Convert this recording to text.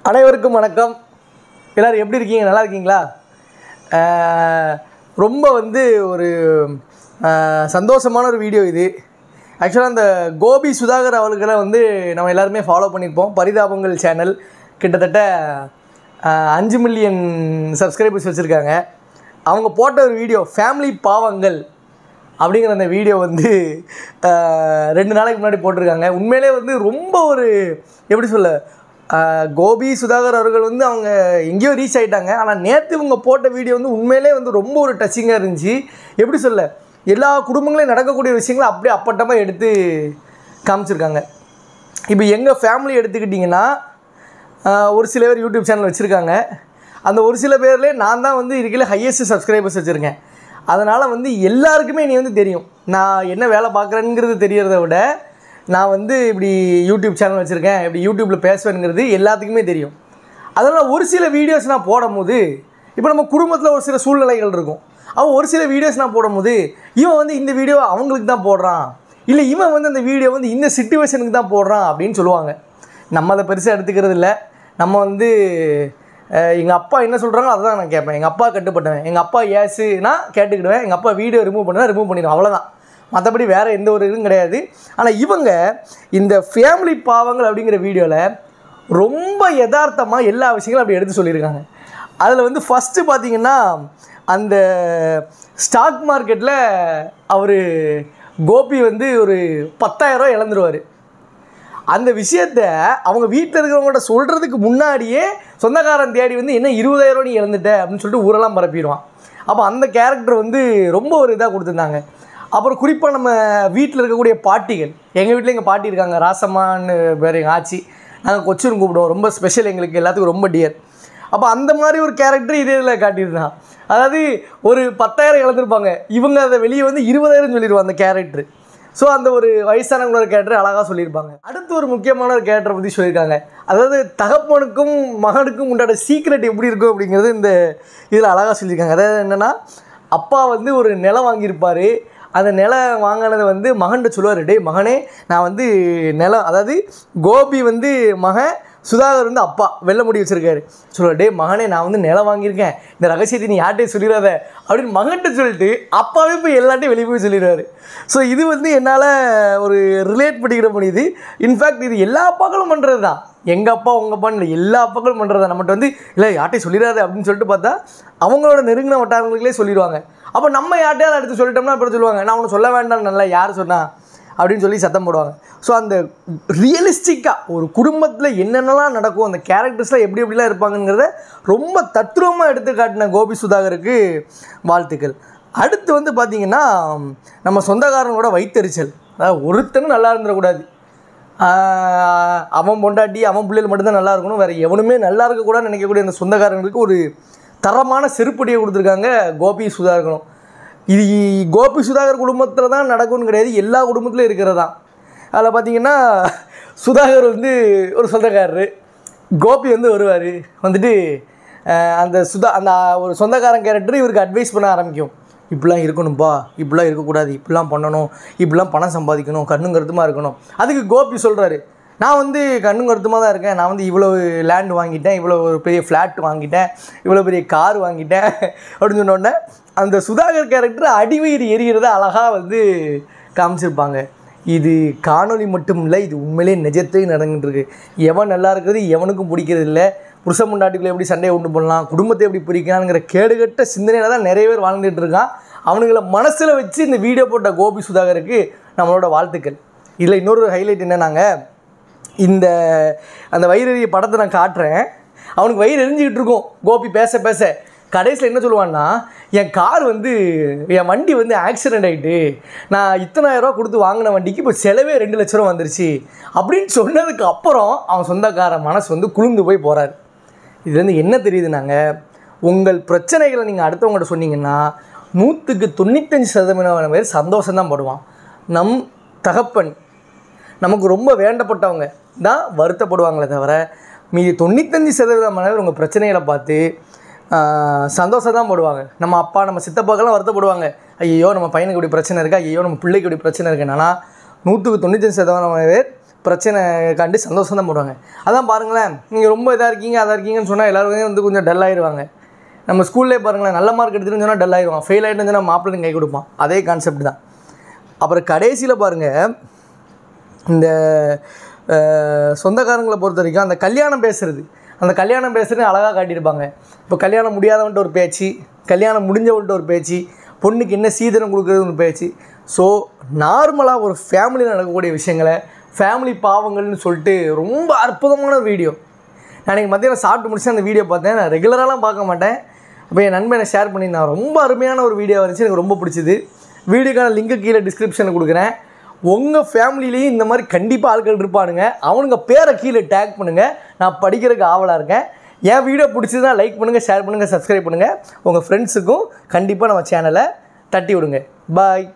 அனைவருக்கும் வணக்கம். எல்லோரும் எப்படி இருக்கீங்க? நல்லா இருக்கீங்களா? ரொம்ப ஒரு சந்தோஷமான ஒரு வீடியோ இது. ஆக்சுவலாக அந்த கோபி சுதாகர் அவர்களை நம்ம எல்லாருமே ஃபாலோ பண்ணியிருப்போம். பரிதாபங்கள் சேனல் கிட்டத்தட்ட 5 மில்லியன் சப்ஸ்கிரைபர்ஸ் வச்சுருக்காங்க. அவங்க போட்ட ஒரு வீடியோ ஃபேமிலி பாவங்கள் அப்படிங்கிற அந்த வீடியோ 2 நாளைக்கு முன்னாடி போட்டிருக்காங்க. உண்மையிலே ரொம்ப எப்படி சொல்ல, கோபி சுதாகர் அவர்கள் அவங்க எங்கேயோ ரீச் ஆகிட்டாங்க. ஆனால் நேற்று இவங்க போட்ட வீடியோ உண்மையிலே ரொம்ப ஒரு டச்சிங்காக இருந்துச்சு. எப்படி சொல்ல, எல்லா குடும்பங்களையும் நடக்கக்கூடிய விஷயங்களை அப்படியே அப்பட்டமாக எடுத்து காமிச்சிருக்காங்க. இப்போ எங்கள் ஃபேமிலி எடுத்துக்கிட்டிங்கன்னா ஒரு சில பேர் யூடியூப் சேனல் வச்சுருக்காங்க. அந்த ஒரு சில பேர்லேயே நான் தான் இருக்கிற ஹையஸ்ட் சப்ஸ்கிரைபர்ஸ் வச்சுருக்கேன். அதனால் எல்லாருக்குமே நீ தெரியும் நான் என்ன வேலை பார்க்குறேங்கிறது தெரியறத விட நான் இப்படி யூடியூப் சேனல் வச்சுருக்கேன், இப்படி யூடியூப்பில் பேசுவேங்கிறது எல்லாத்துக்குமே தெரியும். அதனால் ஒரு சில வீடியோஸ் நான் போடும்போது, இப்போ நம்ம குடும்பத்தில் ஒரு சில சூழ்நிலைகள் இருக்கும். அவன் ஒரு சில வீடியோஸ் நான் போடும்போது இவன் இந்த வீடியோ அவங்களுக்கு தான் போடுறான், இல்லை இவன் அந்த வீடியோ இந்த சிச்சுவேஷனுக்கு தான் போடுறான் அப்படின்னு சொல்லுவாங்க. நம்ம அதை பெருசாக எடுத்துக்கிறது இல்லை. நம்ம எங்கள் அப்பா என்ன சொல்கிறாங்களோ அதை தான் நான் கேட்பேன். எங்கள் அப்பா கட்டுப்பட்டவன். எங்கள் அப்பா ஏசுனா கேட்டுக்கிடுவேன். எங்கள் அப்பா வீடியோ ரிமூவ் பண்ணுவேன், ரிமூவ் பண்ணிடுவேன், அவ்வளோதான். மற்றபடி வேறு எந்த ஒரு இதுவும் கிடையாது. ஆனால் இவங்க இந்த ஃபேமிலி பாவங்கள் அப்படிங்கிற வீடியோவில் ரொம்ப யதார்த்தமாக எல்லா விஷயங்களும் அப்படி எடுத்து சொல்லியிருக்காங்க. அதில் ஃபஸ்ட்டு பார்த்திங்கன்னா, அந்த ஸ்டாக் மார்க்கெட்டில் அவர் கோபி ஒரு 10,000 ரூபா இழந்துருவார். அந்த விஷயத்தை அவங்க வீட்டில் இருக்கிறவங்கள்ட்ட சொல்கிறதுக்கு முன்னாடியே சொந்தக்காரன் தேடி என்ன 20,000 ரூபா நீ இழந்துட்ட அப்படின்னு சொல்லிட்டு ஊரெல்லாம் பரப்பிடுவான். அப்போ அந்த கேரக்டர் ரொம்ப ஒரு இதாக கொடுத்துருந்தாங்க. அப்புறம் குறிப்பாக நம்ம வீட்டில் இருக்கக்கூடிய பாட்டிகள், எங்கள் வீட்டில் எங்கள் பாட்டி இருக்காங்க, ராசம்மான்னு பேர் எங்கள் ஆச்சி. நாங்கள் கொச்சுன்னு கூப்பிடுவோம். ரொம்ப ஸ்பெஷல், எங்களுக்கு எல்லாத்துக்கும் ரொம்ப டியர். அப்போ அந்த மாதிரி ஒரு கேரக்டர் இதே இதில் காட்டியிருந்தான். அதாவது ஒரு 10,000 இழந்திருப்பாங்க, இவங்க அதை வெளியே 20,000 சொல்லிடுவாங்க அந்த கேரக்டர். ஸோ அந்த ஒரு வயசானவங்களோட கேரக்டர் அழகாக சொல்லியிருப்பாங்க. அடுத்து ஒரு முக்கியமான ஒரு கேரக்டரை பற்றி சொல்லியிருக்காங்க. அதாவது தகப்பனுக்கும் மகனுக்கும் உண்டான சீக்ரெட் எப்படி இருக்கும் அப்படிங்கிறது இந்த இதில் அழகாக சொல்லியிருக்காங்க. அதாவது என்னென்னா, அப்பா ஒரு நிலம் வாங்கியிருப்பார். அந்த நிலம் வாங்கினதை மகன்கிட்ட சொல்லுவார், டே மகனே நான் நிலம், அதாவது கோபி மகன், சுதாகர் அப்பா வெள்ளை முடி வச்சுருக்காரு. சொல்லுவார், டே மகனே நான் நிலம் வாங்கியிருக்கேன், இந்த ரகசியத்தை நீ யார்கிட்டையும் சொல்லிடாத அப்படின்னு மகன்கிட்ட சொல்லிட்டு அப்பாவே போய் எல்லாட்டையும் வெளியே போய் சொல்லிடுவார். ஸோ இது என்னால் ஒரு ரிலேட் பண்ணிக்கிற முடியுது. இன்ஃபேக்ட் இது எல்லா அப்பாக்களும் பண்ணுறது தான். எங்கள் அப்பா உங்கள் அப்பான்னு இல்லை, எல்லா அப்பாக்களும் பண்ணுறது தான். நம்மகிட்ட இல்லை யார்ட்டையும் சொல்லிடாத அப்படின்னு சொல்லிட்டு பார்த்தா அவங்களோட நெருங்கின வட்டாரங்களுக்கே சொல்லிடுவாங்க. அப்போ நம்ம யார்ட்டையாவது எடுத்து சொல்லிட்டோம்னா அப்புறம் சொல்லுவாங்க, நான் ஒன்று சொல்ல வேண்டாம், நல்லா யார் சொன்னா அப்படின்னு சொல்லி சத்தம் போடுவாங்க. ஸோ அந்த ரியலிஸ்டிக்காக ஒரு குடும்பத்தில் என்னென்னலாம் நடக்கும், அந்த கேரக்டர்ஸ்லாம் எப்படி எப்படிலாம் இருப்பாங்கங்கிறத ரொம்ப தத்ரூபமாக எடுத்து காட்டின கோபி சுதாகருக்கு வாழ்த்துக்கள். அடுத்து பார்த்திங்கன்னா, நம்ம சொந்தக்காரங்களோட வைத்தறிச்சல். அதாவது ஒருத்தனும் நல்லா இருந்துடக்கூடாது, அவன் பொண்டாட்டி அவன் பிள்ளைகள் மட்டும்தான் நல்லா இருக்கணும், வேறு எவனுமே நல்லா இருக்கக்கூடாதுன்னு நினைக்கக்கூடிய அந்த சொந்தக்காரங்களுக்கு ஒரு தரமான செருப்படியை கொடுத்துருக்காங்க கோபி சுதாகரும். இது கோபி சுதாகர் குடும்பத்தில் தான் நடக்கும்னு கிடையாது, எல்லா குடும்பத்துலையும் இருக்கிறது தான். அதில் பார்த்திங்கன்னா, சுதாகர் ஒரு சொந்தக்காரரு, கோபி வருவார். அந்த அந்த ஒரு சொந்தக்காரன் கேரக்டர் இவருக்கு அட்வைஸ் பண்ண ஆரம்பிக்கும். இப்படிலாம் இருக்கணும்ப்பா, இப்படிலாம் இருக்கக்கூடாது, இப்படிலாம் பண்ணணும், இப்படிலாம் பணம் சம்பாதிக்கணும், கண்ணும் கருத்துமாக இருக்கணும். அதுக்கு கோபி சொல்கிறாரு, நான் கண்ணும் கருத்துமாக தான் இருக்கேன், நான் இவ்வளோ லேண்ட் வாங்கிட்டேன், இவ்வளோ ஒரு பெரிய ஃப்ளாட் வாங்கிட்டேன், இவ்வளோ பெரிய கார் வாங்கிட்டேன் அப்படின்னு சொன்னோடனே அந்த சுதாகர் கேரக்டர் அடிவயிறு எரிகிறத அழகாக காமிச்சிருப்பாங்க. இது காணொலி மட்டும் இல்லை, இது உண்மையிலே நிஜத்தையும் நடந்துட்டுருக்கு. எவன் நல்லா இருக்கிறது எவனுக்கும் பிடிக்கிறது இல்லை. புருஷ முண்டாட்டிக்குள்ளே எப்படி சண்டையை உண்டு பண்ணலாம், குடும்பத்தை எப்படி பிரிக்கலாம்ங்கிற கேடுகட்ட சிந்தனையில் தான் நிறைய பேர் வாழ்ந்துட்டு இருக்கான். அவனுங்களை மனசில் வச்சு இந்த வீடியோ போட்ட கோபி சுதாகருக்கு நம்மளோட வாழ்த்துக்கள். இதில் இன்னொரு ஹைலைட் என்னன்னாங்க, அந்த வயிறு படத்தை நான் காட்டுறேன். அவனுக்கு வயிறு எரிஞ்சிக்கிட்டு இருக்கும் கோபி பேச பேச. கடைசியில் என்ன சொல்லுவான்னா, என் கார் என் வண்டி ஆக்சிடெண்ட் ஆகிட்டு, நான் இத்தனாயிரம் ரூபா கொடுத்து வாங்கின வண்டிக்கு இப்போ செலவே 2 லட்ச ரூபா வந்துருச்சு அப்படின்னு சொன்னதுக்கு அப்புறம் அவன் சொந்தக்கார மனசு குளிர்ந்து போய் போகிறார். இதுலேருந்து என்ன தெரியுதுனாங்க, உங்கள் பிரச்சனைகளை நீங்கள் அடுத்தவங்கள்ட்ட சொன்னீங்கன்னா 100க்கு 95% பேர் சந்தோஷம்தான் படுவான். நம் தகப்பன் நமக்கு ரொம்ப வேண்டப்பட்டவங்க தான் வருத்தப்படுவாங்களே தவிர மீதி 95% பேர் உங்கள் பிரச்சனைகளை பார்த்து சந்தோஷம் தான் படுவாங்க. நம்ம அப்பா நம்ம சித்தப்பாக்கெல்லாம் வருத்தப்படுவாங்க, ஐயோ நம்ம பையனுக்கு இப்படி பிரச்சனை இருக்கா, ஐயோ நம்ம பிள்ளைக்கு இப்படி பிரச்சனை இருக்குன்னா 100க்கு 95% பேர் பிரச்சனை காண்டி சந்தோஷம் தான் போடுவாங்க. அதான் பாருங்களேன், நீங்கள் ரொம்ப இதாக இருக்கீங்க அதாக இருக்கீங்கன்னு சொன்னால் எல்லாருமே வந்து கொஞ்சம் டல் ஆயிடுவாங்க. நம்ம ஸ்கூல்லே பாருங்களேன், நல்ல மார்க் எடுத்துன்னு சொன்னால் டல் ஆயிடுவான், ஃபெயில் ஆகிட்டுன்னு சொன்னால் மாப்பிள்ளைங்க கை கொடுப்பான். அதே கான்செப்ட் தான். அப்புறம் கடைசியில் பாருங்கள், இந்த சொந்தக்காரங்களை பொறுத்த வரைக்கும் அந்த கல்யாணம் பேசுகிறது அழகாக காட்டியிருப்பாங்க. இப்போ கல்யாணம் முடியாதவன்ட்டு ஒரு பேச்சு, கல்யாணம் முடிஞ்சவன்ட்டு ஒரு பேச்சு, பொண்ணுக்கு என்ன சீதனம் கொடுக்குறது ஒரு பேச்சு. ஸோ நார்மலாக ஒரு ஃபேமிலியில் நடக்கக்கூடிய விஷயங்களை ஃபேமிலி பாவங்கள்னு சொல்லிட்டு ரொம்ப அற்புதமான வீடியோ. நான் இன்றைக்கி மத்தியானம் சாப்பிட்டு முடிச்சு அந்த வீடியோ பார்த்தேன். நான் ரெகுலராலாம் பார்க்க மாட்டேன். அப்போ என் நண்பனை ஷேர் பண்ணியிருந்தான். ரொம்ப அருமையான ஒரு வீடியோ இருந்துச்சு, எனக்கு ரொம்ப பிடிச்சிது. வீடியோக்கான லிங்க்கு கீழே டிஸ்கிரிப்ஷனில் கொடுக்குறேன். உங்கள் ஃபேமிலிலேயும் இந்த மாதிரி கண்டிப்பாக ஆட்கள் இருப்பானுங்க. அவனுங்க பேரை கீழே டேக் பண்ணுங்கள். நான் படிக்கிறதுக்கு ஆவலாக இருக்கேன். என் வீடியோ பிடிச்சதுன்னா லைக் பண்ணுங்கள், ஷேர் பண்ணுங்கள், சப்ஸ்கிரைப் பண்ணுங்கள். உங்கள் ஃப்ரெண்ட்ஸுக்கும் கண்டிப்பாக நம்ம சேனலை தட்டி விடுங்க. பாய்.